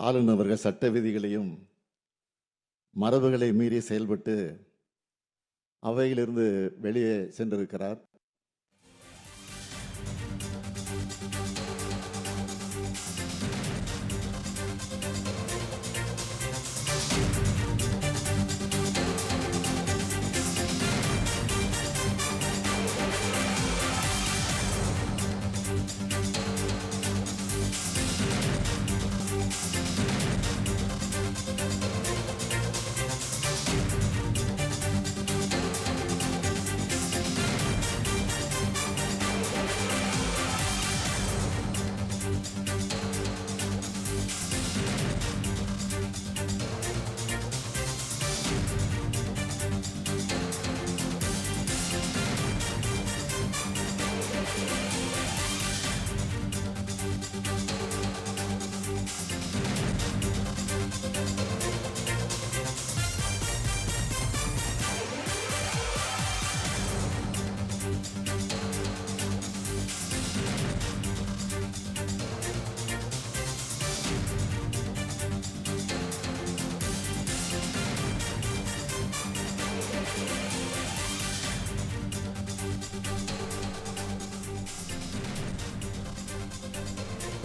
ஆளுநர் அவர்கள் சட்ட விதிகளையும் மரபுகளை மீறி செயல்பட்டு அவையிலிருந்து வெளியே சென்றிருக்கிறார்.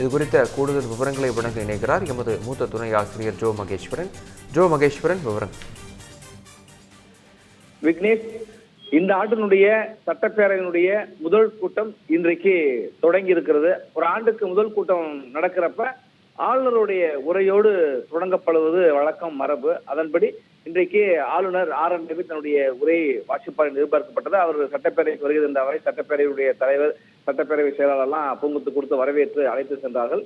இது குறித்த கூடுதல் விவரங்களை வழங்க இணைகிறார் எமது மூத்த துணை ஆசிரியர் ஜோ மகேஸ்வரன். விவரம். விக்னேஷ், இந்த ஆண்டினுடைய சட்டப்பேரவையினுடைய முதல் கூட்டம் இன்றைக்கு தொடங்கி இருக்கிறது. ஒரு ஆண்டுக்கு முதல் கூட்டம் நடக்கிறப்ப ஆளுநருடைய உரையோடு தொடங்கப்படுவது வழக்கம், மரபு. அதன்படி இன்றைக்கு ஆளுநர் RN ரவி தன்னுடைய உரையை வாசிப்பார் என்று எதிர்பார்க்கப்பட்டது. அவர் சட்டப்பேரவைக்கு வருகை தந்தவரை சட்டப்பேரவையுடைய தலைவர், சட்டப்பேரவை செயலாளர்லாம் பூங்குத்து கொடுத்து வரவேற்று அழைத்து சென்றார்கள்.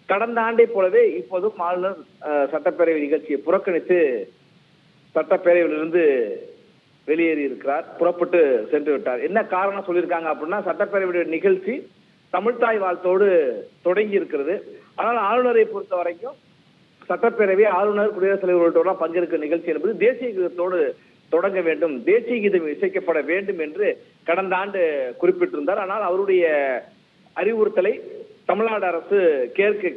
கடந்த ஆண்டை போலவே இப்போதும் ஆளுநர் சட்டப்பேரவை நிகழ்ச்சியை புறக்கணித்து சட்டப்பேரவையிலிருந்து வெளியேறி இருக்கிறார், புறப்பட்டு சென்று விட்டார். என்ன காரணம் சொல்லியிருக்காங்க அப்படின்னா, சட்டப்பேரவையுடைய நிகழ்ச்சி தமிழ்தாய் வாழ்த்தோடு தொடங்கி இருக்கிறது. ஆனால் ஆளுநரை பொறுத்த வரைக்கும் சட்டப்பேரவை ஆளுநர், குடியரசுத் தலைவர் உள்ளிட்டோரெல்லாம் பங்கேற்கும் நிகழ்ச்சி என்பது தேசிய கீதத்தோடு தொடங்க வேண்டும், தேசிய கீதம் இசைக்கப்பட வேண்டும் என்று கடந்த ஆண்டு குறிப்பிட்டிருந்தார். ஆனால் அவருடைய அறிவுறுத்தலை தமிழ்நாடு அரசு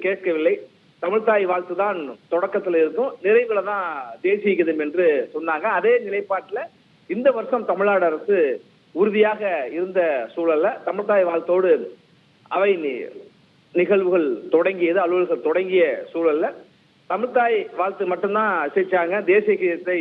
கேட்கவில்லை. தமிழ்தாய் வாழ்த்து தான் தொடக்கத்தில் இருக்கும், நிறைவுல தான் தேசிய கீதம் என்று சொன்னாங்க. அதே நிலைப்பாட்டில் இந்த வருஷம் தமிழ்நாடு அரசு உறுதியாக இருந்த சூழல்ல தமிழ்தாய் வாழ்த்தோடு அவை நிகழ்வுகள் தொடங்கியது, அலுவல்கள் தொடங்கிய சூழல்ல தமிழ்தாய் வாழ்த்து மட்டும்தான் இசைச்சாங்க, தேசிய கீதத்தை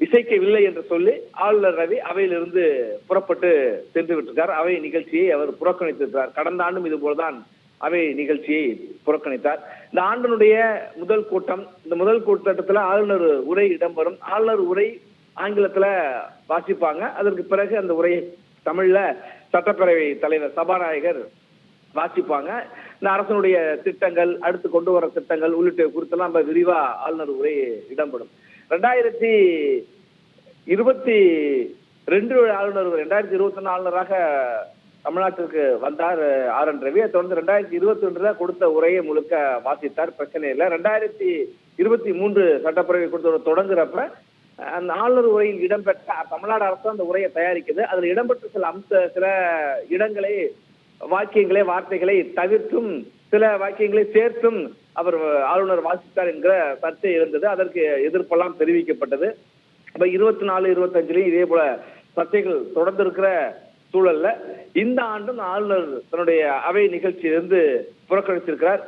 இசைக்கவில்லை என்று சொல்லி ஆளுநர் ரவி அவையிலிருந்து புறப்பட்டு சென்று விட்டிருக்கார். அவை நிகழ்ச்சியை அவர் புறக்கணித்திருக்கிறார். கடந்த ஆண்டும் இது போலதான் அவை நிகழ்ச்சியை புறக்கணித்தார். இந்த ஆண்டினுடைய முதல் கூட்டம், இந்த முதல் கூட்டத்தில் ஆளுநர் உரை இடம்பெறும். ஆளுநர் உரை ஆங்கிலத்துல வாசிப்பாங்க. அதற்கு பிறகு அந்த உரையை தமிழ்ல சட்டப்பேரவை தலைவர், சபாநாயகர் வாசிப்பாங்க. இந்த அரசனுடைய திட்டங்கள், அடுத்து கொண்டு வர திட்டங்கள் உள்ளிட்ட குறித்தெல்லாம் நம்ம விரிவா ஆளுநர் உரை இடம்பெறும். 2022 ஆளுநர், 2021 ஆளுநராக தமிழ்நாட்டிற்கு வந்தார் RN ரவி. தொடர்ந்து 2022 கொடுத்த உரையை முழுக்க வாசித்தார், பிரச்சனை இல்லை. 2023 சட்டப்பேரவை கொடுத்த தொடங்குறப்ப அந்த ஆளுநர் உரையில் இடம்பெற்ற தமிழ்நாடு அரசு அந்த உரையை தயாரிக்குது. அதில் இடம்பெற்ற சில இடங்களை, வாக்கியங்களை, வார்த்தைகளை தவிர்த்தும் சில வாக்கியங்களை சேர்த்தும் அவர் ஆளுநர் வாசித்தார் என்கிற சர்ச்சை இருந்தது. அதற்கு எதிர்ப்பெல்லாம் தெரிவிக்கப்பட்டது. இப்ப 24, 25 இதே போல சர்ச்சைகள் தொடர்ந்து இருக்கிற சூழல்ல இந்த ஆண்டும் ஆளுநர் தன்னுடைய அவை நிகழ்ச்சியிலிருந்து புறக்கணித்திருக்கிறார்.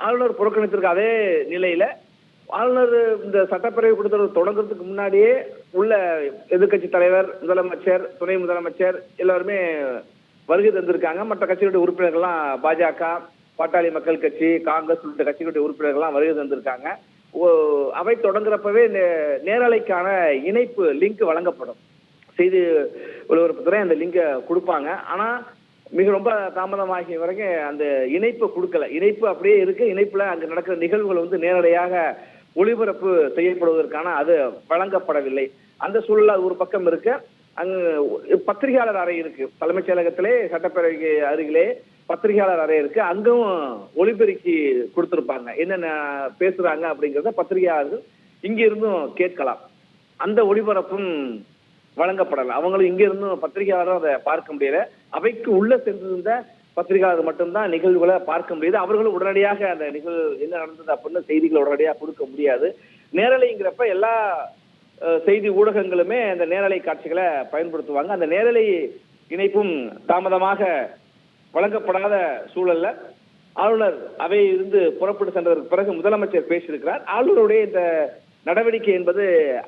ஆளுநர் புறக்கணித்திருக்க அதே நிலையில ஆளுநர் இந்த சட்டப்பேரவை கூட்டத்தொடர் தொடங்குறதுக்கு முன்னாடியே உள்ள எதிர்கட்சி தலைவர், முதலமைச்சர், துணை முதலமைச்சர் எல்லாருமே வருகை தந்திருக்காங்க. மற்ற கட்சிகளுடைய உறுப்பினர்கள்லாம் பாஜக, பாட்டாளி மக்கள் கட்சி, காங்கிரஸ் உள்ளிட்ட கட்சிகளுடைய உறுப்பினர்கள்லாம் வருகை தந்திருக்காங்க. அவை தொடங்குறப்பவே நேரலைக்கான இணைப்பு லிங்க் வழங்கப்படும். செய்தி ஒலிபரப்புத்துறை அந்த லிங்கை கொடுப்பாங்க. ஆனா மிக ரொம்ப தாமதமாகிய வரைக்கும் அந்த இணைப்பு கொடுக்கல. இணைப்பு அப்படியே இருக்கு. இணைப்புல அங்கு நடக்கிற நிகழ்வுகள் நேரடியாக ஒளிபரப்பு செய்யப்படுவதற்கான அது வழங்கப்படவில்லை. அந்த சூழல் ஒரு பக்கம் இருக்கு. அங்கு பத்திரிகையாளர் அறை இருக்கு, தலைமைச் செயலகத்திலே சட்டப்பேரவைக்கு அருகிலே பத்திரிகையாளர் அறை இருக்கு. அங்கும் ஒளிபெருக்கி கொடுத்திருப்பாங்க, என்னென்ன பேசுறாங்க அப்படிங்கிறத பத்திரிகையாளர்கள் இங்க இருந்தும் கேட்கலாம். அந்த ஒளிபரப்பும் வழங்கப்படல. அவங்களும் இங்க இருந்தும் பத்திரிகையாளரும் அதை பார்க்க முடியல. அவைக்கு உள்ள சென்றிருந்த பத்திரிகையாளர் மட்டும்தான் நிகழ்வுகளை பார்க்க முடியுது. அவர்களும் உடனடியாக அந்த நிகழ்வு என்ன நடந்தது அப்படின்னு செய்திகளை உடனடியாக கொடுக்க முடியாது. நேரலைங்கிறப்ப எல்லா செய்தி ஊடகங்களுமே அந்த நேரலை காட்சிகளை பயன்படுத்துவாங்க. அந்த நேரலை இணைப்பும் தாமதமாக வழங்கப்படாத சூழல்ல ஆளுநர் அவையிலிருந்து புறப்பட்டு சென்றதற்கு பிறகு முதலமைச்சர் பேசியிருக்கிறார். ஆளுநருடைய இந்த நடவடிக்கை என்பது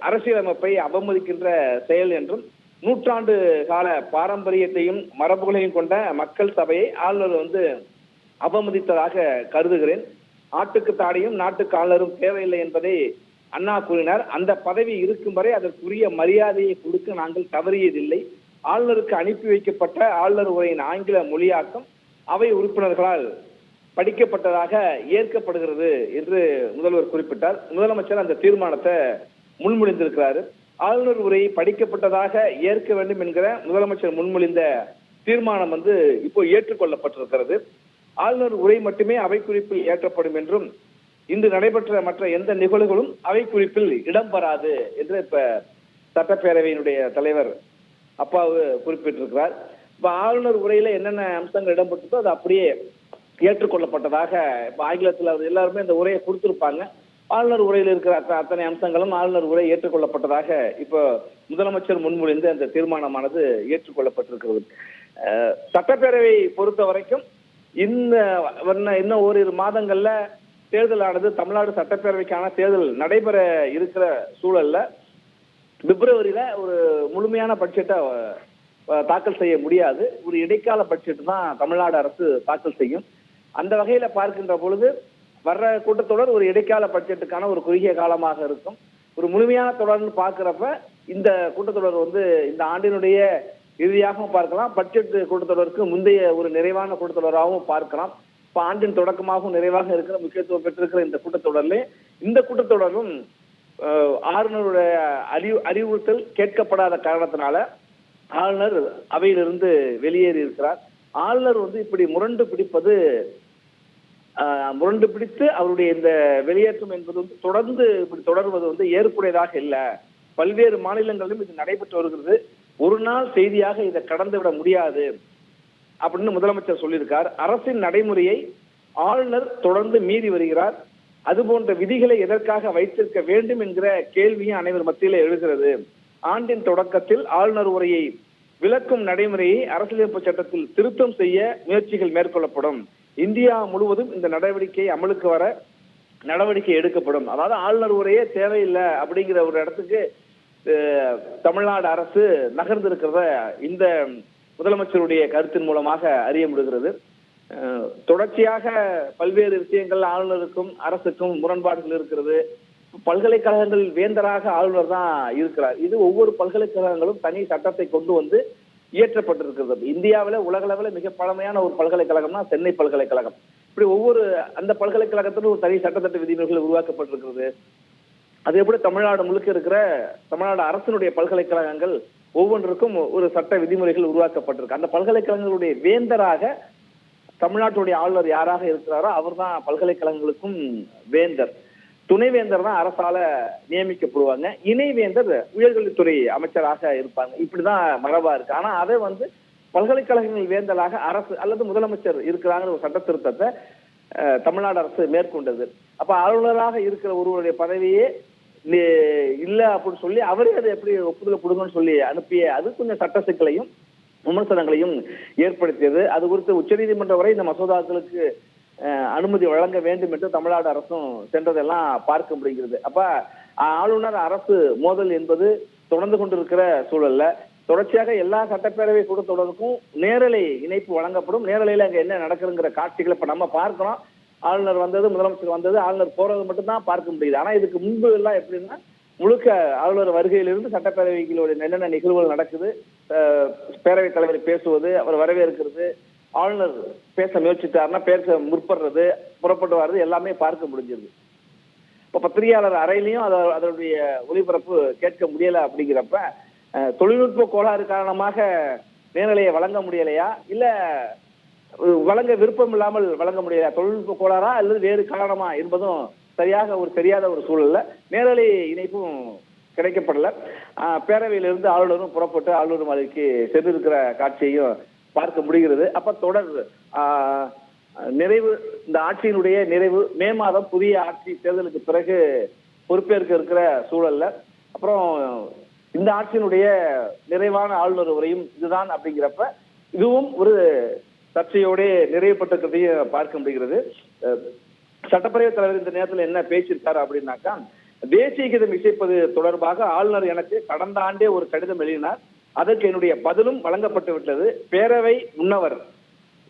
அரசியலமைப்பை அவமதிக்கின்ற செயல் என்றும், நூற்றாண்டு கால பாரம்பரியத்தையும் மரபுகளையும் கொண்ட மக்கள் சபையை ஆளுநர் அவமதித்ததாக கருதுகிறேன். ஆட்டுக்கு தாடியும் நாட்டுக்கு ஆளுநரும் தேவையில்லை என்பதை அண்ணா கூறினார். அந்த பதவி இருக்கும் வரை அதற்குரிய மரியாதையை கொடுக்க நாங்கள் தவறியதில்லை. ஆளுநருக்கு அனுப்பி வைக்கப்பட்ட ஆளுநர் உரையின் ஆங்கில மொழியாக்கம் அவை உறுப்பினர்களால் படிக்கப்பட்டதாக ஏற்கப்படுகிறது என்று முதல்வர் குறிப்பிட்டார். முதலமைச்சர் அந்த தீர்மானத்தை முன்மொழிந்திருக்கிறார். ஆளுநர் உரை படிக்கப்பட்டதாக ஏற்க வேண்டும் என்கிற முதலமைச்சர் முன்மொழிந்த தீர்மானம் இப்போ ஏற்றுக்கொள்ளப்பட்டிருக்கிறது. ஆளுநர் உரை மட்டுமே அவை குறிப்பில் ஏற்றப்படும் என்றும், இன்று நடைபெற்ற மற்ற எந்த நிகழ்வுகளும் அவை குறிப்பில் இடம்பெறாது என்று இப்ப சட்டப்பேரவையினுடைய தலைவர் அப்பாவு குறிப்பிட்டிருக்கிறார். இப்ப ஆளுநர் உரையில என்னென்ன அம்சங்கள் இடம்பெற்றதோ அது அப்படியே ஏற்றுக்கொள்ளப்பட்டதாக இப்ப ஆங்கிலத்தில் எல்லாருமே இந்த உரையை கொடுத்திருப்பாங்க. ஆளுநர் உரையில் இருக்கிற அத்தனை அம்சங்களும் ஆளுநர் உரை ஏற்றுக்கொள்ளப்பட்டதாக இப்போ முதலமைச்சர் முன்மொழிந்து அந்த தீர்மானமானது ஏற்றுக்கொள்ளப்பட்டிருக்கிறது. சட்டப்பேரவை பொறுத்த வரைக்கும் இன்னும் ஓரிரு மாதங்கள்ல தேர்தலானது தமிழ்நாடு சட்டப்பேரவைக்கான தேர்தல் நடைபெற இருக்கிற சூழல்ல பிப்ரவரியில ஒரு முழுமையான பட்ஜெட்டை தாக்கல் செய்ய முடியாது. ஒரு இடைக்கால பட்ஜெட் தான் தமிழ்நாடு அரசு தாக்கல் செய்யும். அந்த வகையில பார்க்கின்ற பொழுது வர்ற கூட்டத்தொடர் ஒரு இடைக்கால பட்ஜெட்டுக்கான ஒரு குறுகிய காலமாக இருக்கும். ஒரு முழுமையான தொடர்னு பார்க்கிறப்ப இந்த கூட்டத்தொடர் இந்த ஆண்டினுடைய இறுதியாகவும் பார்க்கலாம், பட்ஜெட் கூட்டத்தொடருக்கு முந்தைய ஒரு நிறைவான கூட்டத்தொடராகவும் பார்க்கலாம். இப்ப ஆண்டின் தொடக்கமாகவும் நிறைவாக இருக்கிற முக்கியத்துவம் பெற்றிருக்கிற இந்த கூட்டத்தொடரும் ஆளுநருடைய அறிவுறுத்தல் கேட்கப்படாத காரணத்தினால ஆளுநர் அவையிலிருந்து வெளியேறி இருக்கிறார். ஆளுநர் இப்படி முரண்டு பிடித்து அவருடைய இந்த வெளியேற்றம் என்பது தொடர்ந்து இப்படி தொடர்வது ஏற்புடையதாக இல்லை. பல்வேறு மாநிலங்களிலும் இது நடைபெற்று வருகிறது. ஒரு நாள் செய்தியாக இதை கடந்து விட முடியாது அப்படின்னு முதலமைச்சர் சொல்லியிருக்கார். அரசின் நடைமுறையை ஆளுநர் தொடர்ந்து மீறி வருகிறார். அது போன்ற விதிகளை எதற்காக வைத்திருக்க வேண்டும் என்கிற கேள்வியும் அனைவர் மத்தியில எழுகிறது. ஆண்டின் தொடக்கத்தில் ஆளுநர் உரையை விளக்கும் நடைமுறையை அரசியலமைப்பு சட்டத்தில் திருத்தம் செய்ய முயற்சிகள் மேற்கொள்ளப்படும். இந்தியா முழுவதும் இந்த நடவடிக்கை அமலுக்கு வர நடவடிக்கை எடுக்கப்படும். அதாவது ஆளுநர் உரையே தேவையில்லை அப்படிங்கிற ஒரு இடத்துக்கு தமிழ்நாடு அரசு நகர்ந்திருக்கிறத இந்த முதலமைச்சருடைய கருத்தின் மூலமாக அறிய முடிகிறது. தொடர்ச்சியாக பல்வேறு விஷயங்கள் ஆளுநருக்கும் அரசுக்கும் முரண்பாடுகள் இருக்கிறது. பல்கலைக்கழகங்கள் வேந்தராக ஆளுநர் தான் இருக்கிறார். இது ஒவ்வொரு பல்கலைக்கழகங்களும் தனி சட்டத்தை கொண்டு இயற்றப்பட்டிருக்கிறது. இந்தியாவில் உலக அளவில் மிக பழமையான ஒரு பல்கலைக்கழகம்னா சென்னை பல்கலைக்கழகம். இப்படி ஒவ்வொரு அந்த பல்கலைக்கழகத்திலும் ஒரு தனி சட்டத்திட்ட விதிமுறைகள் உருவாக்கப்பட்டிருக்கிறது. அதே போல தமிழ்நாடு முழுக்க இருக்கிற தமிழ்நாடு அரசினுடைய பல்கலைக்கழகங்கள் ஒவ்வொன்றுக்கும் ஒரு சட்ட விதிமுறைகள் உருவாக்கப்பட்டிருக்கு. அந்த பல்கலைக்கழகங்களுடைய வேந்தராக தமிழ்நாட்டுடைய ஆளுநர் யாராக இருக்கிறாரோ அவர் தான் பல்கலைக்கழகங்களுக்கும் வேந்தர். துணைவேந்தர் தான் அரசால நியமிக்கப்படுவாங்க. இணைவேந்தர் உயர்கல்வித்துறை அமைச்சராக இருப்பாங்க. இப்படிதான் மரபா இருக்கு. ஆனா அதை பல்கலைக்கழகங்கள் வேந்தராக அரசு அல்லது முதலமைச்சர் இருக்கிறாங்கிற ஒரு சட்ட திருத்தத்தை தமிழ்நாடு அரசு மேற்கொண்டது. அப்ப ஆளுநராக இருக்கிற ஒருவருடைய பதவியே இல்ல அப்படின்னு சொல்லி அவரே அதை எப்படி ஒப்புதல் கொடுங்கன்னு சொல்லி அனுப்பிய அது கொஞ்சம் சட்ட சிக்கலையும் விமர்சனங்களையும் ஏற்படுத்தியது. அது குறித்து உச்சநீதிமன்றம் வரை இந்த மசோதாக்களுக்கு அனுமதி வழங்க வேண்டும் என்று தமிழ்நாடு அரசும் சென்றதெல்லாம் பார்க்க முடிகிறது. அப்ப ஆளுநர் அரசு மோதல் என்பது தொடர்ந்து கொண்டிருக்கிற சூழல்ல தொடர்ச்சியாக எல்லா சட்டப்பேரவை கூட்டத்தொடருக்கும் நேரலை இணைப்பு வழங்கப்படும். நேரலையில அங்க என்ன நடக்குதுங்கிற காட்சிகளை இப்ப நம்ம பார்க்கிறோம். ஆளுநர் வந்தது, முதலமைச்சர் வந்தது, ஆளுநர் போறது மட்டும்தான் பார்க்க முடியுது. ஆனா இதுக்கு முன்பு எல்லாம் எப்படின்னா முழுக்க ஆளுநர் வருகையிலிருந்து சட்டப்பேரவைகளோட என்னென்ன நிகழ்வுகள் நடக்குது, பேரவைத் தலைவர் பேசுவது, அவர் வரவேற்கிறது, ஆளுநர் பேச முயற்சித்தாருன்னா பேச முற்படுறது, புறப்பட்டு வர்றது எல்லாமே பார்க்க முடிஞ்சிருது. இப்ப பத்திரிகையாளர் அறையிலையும் அதனுடைய ஒளிபரப்பு கேட்க முடியல. அப்படிங்கிறப்ப தொழில்நுட்ப கோளாறு காரணமாக நேரலையை வழங்க முடியலையா, இல்ல வழங்க விருப்பம் இல்லாமல் வழங்க முடியலையா, தொழில்நுட்ப கோளாறா அல்லது வேறு காரணமா என்பதும் தெரியாத ஒரு சூழல்ல நேரலை இணைப்பும் கிடைக்கப்படல. பேரவையிலிருந்து ஆளுநரும் புறப்பட்டு ஆளுநர் மாளிகைக்கு சென்றிருக்கிற காட்சியையும் பார்க்க முடிகிறது. அப்ப நிறைவு, இந்த ஆட்சியினுடைய நிறைவு மே மாதம் புதிய ஆட்சி தேர்தலுக்கு பிறகு பொறுப்பேற்க இருக்கிற சூழல்ல, அப்புறம் இந்த ஆட்சியினுடைய நிறைவான ஆளுநர் உரையும் இதுதான் அப்படிங்கிறப்ப இதுவும் ஒரு சர்ச்சையோட நிறைவுபட்டிருக்கிறதையும் பார்க்க முடிகிறது. சட்டப்பேரவைத் தலைவர் இந்த நேரத்தில் என்ன பேசியிருக்காரு அப்படின்னாக்கா, தேசிய கீதம் இசைப்பது தொடர்பாக ஆளுநர் எனக்கு கடந்த ஆண்டே ஒரு கடிதம் எழுதினார். அதற்கு என்னுடைய பதிலும் வழங்கப்பட்டு விட்டது. பேரவை முன்னவர்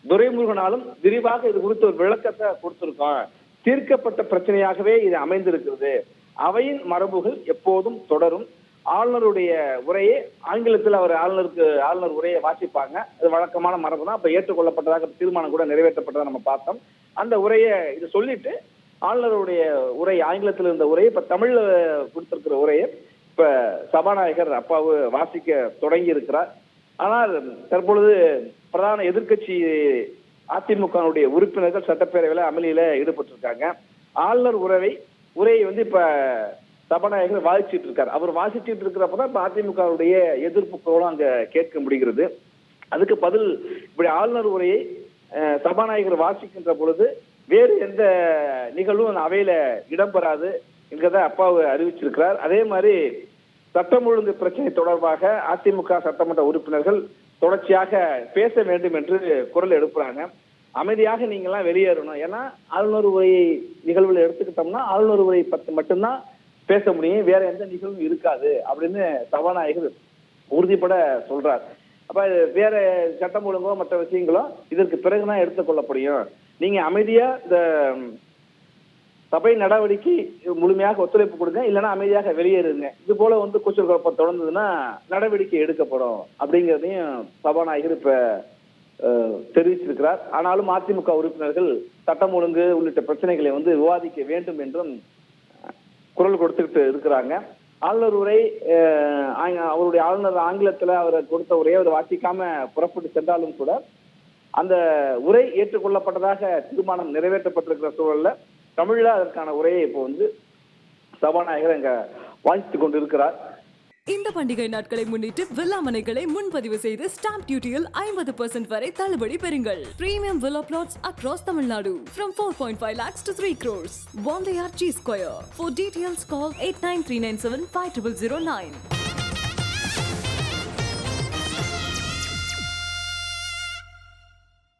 துரைமுருகனாலும் விரிவாக இது குறித்து ஒரு விளக்கத்தை கொடுத்திருக்கோம். தீர்க்கப்பட்ட பிரச்சனையாகவே இது அமைந்திருக்கிறது. அவையின் மரபுகள் எப்போதும் தொடரும். ஆளுநருடைய உரையை ஆங்கிலத்தில் அவர் ஆளுநர் உரையை வாசிப்பாங்க. அது வழக்கமான மரபு தான். அப்ப ஏற்றுக்கொள்ளப்பட்டதாக தீர்மானம் கூட நிறைவேற்றப்பட்டதை நம்ம பார்த்தோம். அந்த உரையை இது சொல்லிட்டு ஆளுநருடைய உரை ஆங்கிலத்தில் இருந்த உரையை இப்ப தமிழ்ல கொடுத்திருக்கிற உரையை இப்ப சபாநாயகர் அப்பாவு வாசிக்க தொடங்கி இருக்கிறார். ஆனால் தற்பொழுது பிரதான எதிர்க்கட்சி அதிமுக உறுப்பினர்கள் சட்டப்பேரவையில அமளியில ஈடுபட்டிருக்காங்க. ஆளுநர் உரையை இப்ப சபாநாயகர் வாசிச்சுட்டு இருக்காரு. அவர் வாசிச்சுட்டு இருக்கிறப்பதான் இப்ப அதிமுகவுடைய எதிர்ப்புகளும் அங்க கேட்க முடிகிறது. அதுக்கு பதில் இப்படி ஆளுநர் உரையை சபாநாயகர் வாசிக்கின்ற பொழுது வேறு எந்த நிகழ்வும் அந்த அவையில இடம்பெறாது என்கிறத அப்பாவு அறிவிச்சிருக்கிறார். அதே மாதிரி சட்டம் ஒழுங்கு பிரச்சனை தொடர்பாக அதிமுக சட்டமன்ற உறுப்பினர்கள் தொடர்ச்சியாக பேச வேண்டும் என்று குரல் எழுப்புறாங்க. அமைதியாக நீங்கெல்லாம் வெளியேறணும். ஏன்னா ஆளுநர் உரை நிகழ்வுல எடுத்துக்கிட்டோம்னா ஆளுநர் உரை பத்தி மட்டும்தான் பேச முடியும், வேற எந்த நிகழ்வும் இருக்காது அப்படின்னு சபாநாயகர் உறுதிப்பட சொல்றார். அப்ப வேற சட்டம் ஒழுங்கோ மற்ற விஷயங்களோ இதற்கு பிறகுதான் எடுத்துக்கொள்ளப்படும். நீங்க அமைதியா இந்த சபை நடவடிக்கை முழுமையாக ஒத்துழைப்பு கொடுங்க, இல்லைன்னா அமைதியாக வெளியேறுங்க. இது போல கூச்சல் குழப்பம் தொடர்ந்ததுன்னா நடவடிக்கை எடுக்கப்படும் அப்படிங்கிறதையும் சபாநாயகர் இப்ப தெரிவிச்சிருக்கிறார். ஆனாலும் அதிமுக உறுப்பினர்கள் சட்டம் ஒழுங்கு உள்ளிட்ட பிரச்சனைகளை விவாதிக்க வேண்டும் என்றும் குரல் கொடுத்துக்கிட்டு இருக்கிறாங்க. ஆளுநர் உரை அவருடைய ஆளுநர் ஆங்கிலத்துல அவர் கொடுத்த உரையை அவர் வாசிக்காம புறப்பட்டு சென்றாலும் கூட அந்த உரை ஏற்றுக்கொள்ளப்பட்டதாக தீர்மானம் நிறைவேற்றப்பட்டிருக்கிற சூழல்ல தமிழ்ல அதற்கான உரையை இப்போ சபாநாயகர் அங்க வாசித்துக் கொண்டிருக்கிறார். இந்த பண்டிகை நாட்களை முன்னிட்டு வில்லா மனைகளை முன்பதிவு செய்து ஸ்டாம்ப் டியூட்டியில் 50% வரை தள்ளுபடி பெறுங்கள். Premium villa plots across Tamil Nadu from 4.5 lakhs to 3 crores. Wandayar G Square. For details call 8939750009.